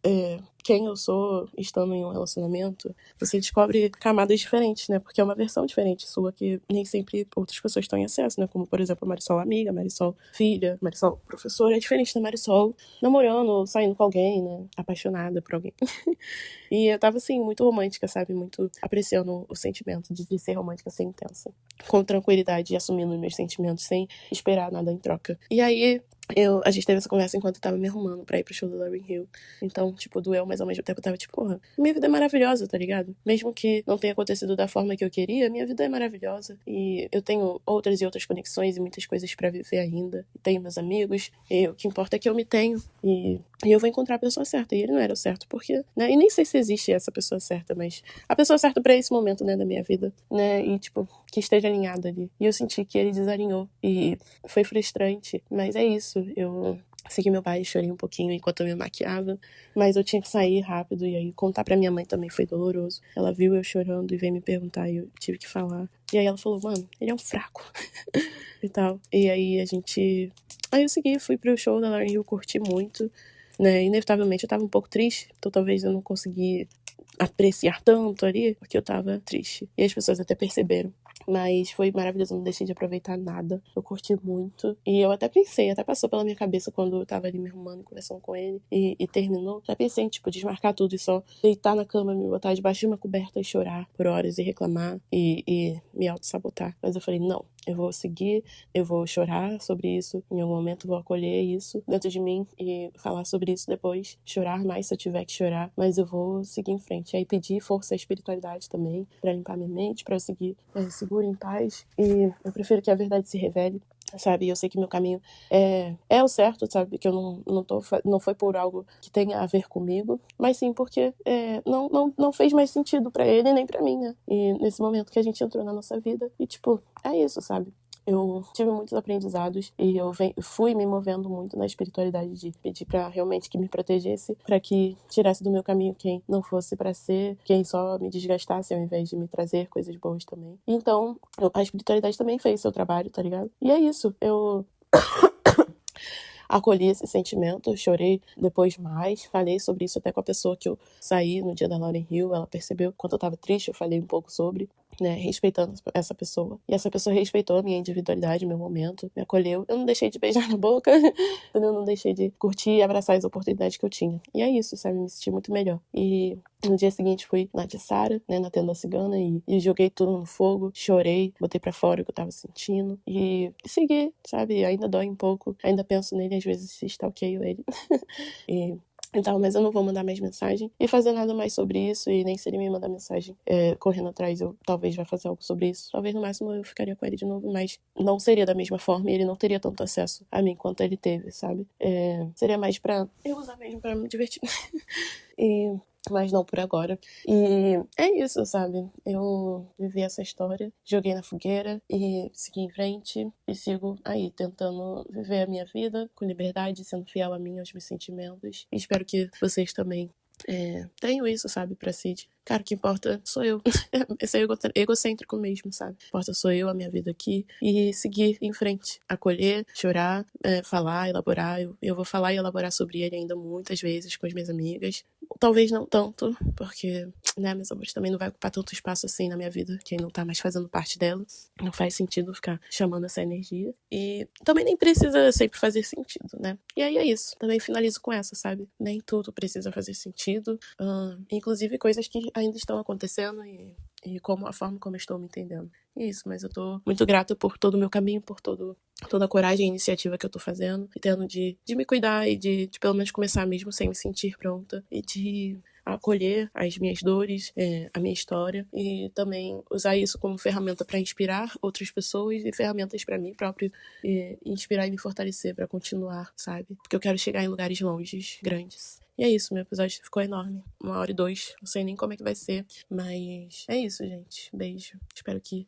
quem eu sou estando em um relacionamento. Você descobre camadas diferentes, né? Porque é uma versão diferente sua que nem sempre outras pessoas têm acesso, né? Como, por exemplo, a Marisol amiga, a Marisol filha, a Marisol professora. É diferente da Marisol namorando, saindo com alguém, né? Apaixonada por alguém. E eu tava, assim, muito romântica, sabe? Muito apreciando o sentimento de ser romântica, ser intensa. Com tranquilidade e assumindo meus sentimentos sem esperar nada em troca. E aí, a gente teve essa conversa enquanto eu tava me arrumando pra ir pro show do Lauryn Hill. Então, tipo, doeu, mas ao mesmo tempo eu tava tipo, porra, minha vida é maravilhosa, tá ligado? Mesmo que não tenha acontecido da forma que eu queria, minha vida é maravilhosa. E eu tenho outras e outras conexões e muitas coisas pra viver ainda. E tenho meus amigos. E o que importa é que eu me tenho. E eu vou encontrar a pessoa certa. E ele não era o certo, porque, né? E nem sei se existe essa pessoa certa, mas a pessoa certa pra esse momento, né, da minha vida, né? E, tipo, que esteja alinhada ali. E eu senti que ele desalinhou. E foi frustrante. Mas é isso. Segui meu baile, chorei um pouquinho enquanto eu me maquiava, mas eu tinha que sair rápido, e aí contar pra minha mãe também foi doloroso. Ela viu eu chorando e veio me perguntar, e eu tive que falar. E aí ela falou, mano, ele é um fraco. E tal. E aí Aí eu segui, fui pro show da Lauryn Hill, curti muito, né? Inevitavelmente eu tava um pouco triste, então talvez eu não consegui apreciar tanto ali, porque eu tava triste. E as pessoas até perceberam. Mas foi maravilhoso, não deixei de aproveitar nada. Eu curti muito. E eu até pensei, até passou pela minha cabeça quando eu tava ali me arrumando, conversando com ele. E terminou. Já pensei em, tipo, desmarcar tudo e só deitar na cama, me botar debaixo de uma coberta e chorar por horas e reclamar e me auto-sabotar. Mas eu falei, não, eu vou seguir, eu vou chorar sobre isso. Em algum momento vou acolher isso dentro de mim e falar sobre isso depois. Chorar mais se eu tiver que chorar. Mas eu vou seguir em frente. Aí pedir força à espiritualidade também, pra limpar minha mente, pra eu seguir segura, em paz. E eu prefiro que a verdade se revele, sabe? Eu sei que meu caminho é o certo, sabe? Que eu não foi por algo que tenha a ver comigo, mas sim porque não fez mais sentido pra ele nem pra mim, né? E nesse momento que a gente entrou na nossa vida, e tipo, é isso, sabe? Eu tive muitos aprendizados e eu fui me movendo muito na espiritualidade de pedir pra realmente que me protegesse, pra que tirasse do meu caminho quem não fosse pra ser, quem só me desgastasse ao invés de me trazer coisas boas também. Então, a espiritualidade também fez seu trabalho, tá ligado? E é isso, eu acolhi esse sentimento, chorei depois mais, falei sobre isso até com a pessoa que eu saí no dia da Lauryn Hill, ela percebeu quanto eu tava triste, eu falei um pouco sobre, né, respeitando essa pessoa. E essa pessoa respeitou a minha individualidade, meu momento, me acolheu. Eu não deixei de beijar na boca, eu não deixei de curtir e abraçar as oportunidades que eu tinha. E é isso, sabe, me senti muito melhor. E no dia seguinte fui na Tiçara, né, na tenda cigana, e joguei tudo no fogo, chorei, botei pra fora o que eu tava sentindo e segui, sabe, ainda dói um pouco, ainda penso nele, às vezes stalkeio ele. Então, mas eu não vou mandar mais mensagem e fazer nada mais sobre isso, e nem se ele me mandar mensagem correndo atrás, eu talvez vá fazer algo sobre isso. Talvez no máximo eu ficaria com ele de novo, mas não seria da mesma forma e ele não teria tanto acesso a mim quanto ele teve, sabe? Seria mais pra eu usar mesmo pra me divertir. Mas não por agora. E é isso, sabe? Eu vivi essa história, joguei na fogueira e segui em frente e sigo aí, tentando viver a minha vida com liberdade, sendo fiel a mim, aos meus sentimentos. E espero que vocês também tenham isso, sabe, pra Cid. Cara, o que importa sou eu. Esse é egocêntrico mesmo, sabe? O que importa sou eu, a minha vida aqui. E seguir em frente. Acolher, chorar, falar, elaborar. Eu vou falar e elaborar sobre ele ainda muitas vezes com as minhas amigas. Talvez não tanto, porque, né, meus amores, também não vai ocupar tanto espaço assim na minha vida, quem não tá mais fazendo parte dela. Não faz sentido ficar chamando essa energia. E também nem precisa sempre fazer sentido, né? E aí é isso. Também finalizo com essa, sabe? Nem tudo precisa fazer sentido. Inclusive coisas que ainda estão acontecendo e a forma como eu estou me entendendo. E isso, mas eu tô muito grata por todo o meu caminho, por toda a coragem e iniciativa que eu tô fazendo, e tendo de me cuidar e de pelo menos começar mesmo sem me sentir pronta, e de acolher as minhas dores, a minha história, e também usar isso como ferramenta para inspirar outras pessoas e ferramentas para mim próprio, inspirar e me fortalecer para continuar, sabe? Porque eu quero chegar em lugares longes, grandes. E é isso, meu episódio ficou enorme. 1h02, não sei nem como é que vai ser, mas é isso, gente. Beijo. Espero que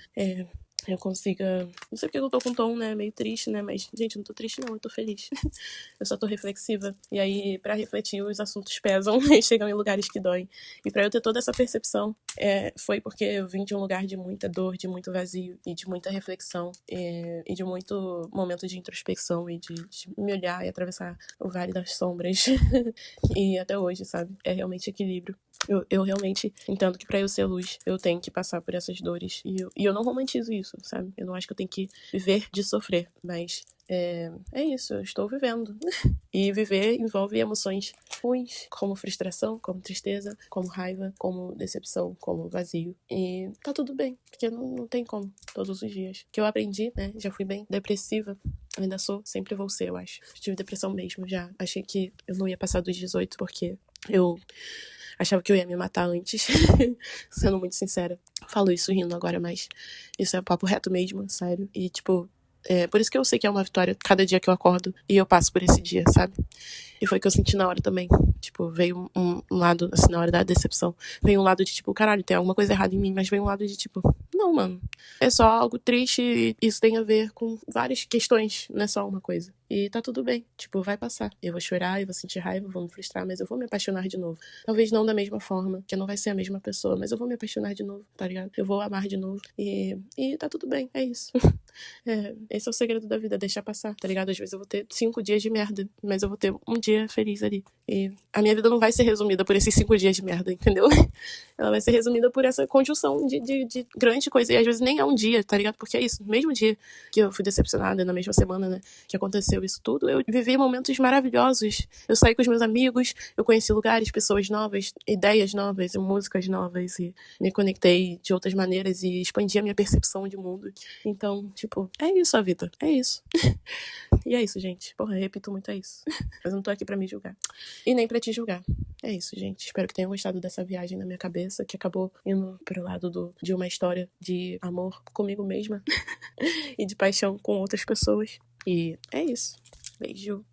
eu consiga... Não sei porque eu tô com um tom, né, meio triste, né, mas, gente, eu não tô triste não, eu tô feliz. Eu só tô reflexiva. E aí, pra refletir, os assuntos pesam e chegam em lugares que doem. E pra eu ter toda essa percepção, foi porque eu vim de um lugar de muita dor, de muito vazio, e de muita reflexão, e de muito momento de introspecção, e de me olhar e atravessar o vale das sombras. E até hoje, sabe? É realmente equilíbrio. Eu realmente entendo que pra eu ser luz, eu tenho que passar por essas dores. E eu não romantizo isso, sabe? Eu não acho que eu tenho que viver de sofrer, mas é isso, eu estou vivendo. E viver envolve emoções ruins, como frustração, como tristeza, como raiva, como decepção, como vazio. E tá tudo bem, porque não tem como, todos os dias. Que eu aprendi, né? Já fui bem depressiva. Ainda sou, sempre vou ser, eu acho. Tive depressão mesmo, já. Achei que eu não ia passar dos 18, porque eu achava que eu ia me matar antes. Sendo muito sincera. Falo isso rindo agora, mas isso é papo reto mesmo, sério. E, tipo, por isso que eu sei que é uma vitória cada dia que eu acordo e eu passo por esse dia, sabe? E foi o que eu senti na hora também. Tipo, veio um lado, assim, na hora da decepção. Veio um lado de, tipo, caralho, tem alguma coisa errada em mim. Mas veio um lado de, tipo, não, mano. É só algo triste e isso tem a ver com várias questões, não é só uma coisa. E tá tudo bem. Tipo, vai passar. Eu vou chorar, eu vou sentir raiva, eu vou me frustrar, mas eu vou me apaixonar de novo. Talvez não da mesma forma, que não vai ser a mesma pessoa, mas eu vou me apaixonar de novo, tá ligado? Eu vou amar de novo. E tá tudo bem, é isso. Esse é o segredo da vida, deixar passar, tá ligado? Às vezes eu vou ter 5 dias de merda, mas eu vou ter um dia feliz ali. E a minha vida não vai ser resumida por esses 5 dias de merda, entendeu? Ela vai ser resumida por essa conjunção de grande coisa. E às vezes nem é um dia, tá ligado? Porque é isso. No mesmo dia que eu fui decepcionada, na mesma semana, né, que aconteceu isso tudo, eu vivi momentos maravilhosos. Eu saí com os meus amigos, eu conheci lugares, pessoas novas, ideias novas, músicas novas, e me conectei de outras maneiras e expandi a minha percepção de mundo. Então, tipo, é isso a vida. É isso. E é isso, gente. Porra, eu repito muito, é isso. Mas eu não tô aqui pra me julgar. E nem pra te julgar. É isso, gente. Espero que tenham gostado dessa viagem na minha cabeça, que acabou indo pro lado de uma história de amor comigo mesma e de paixão com outras pessoas. E é isso. Beijo.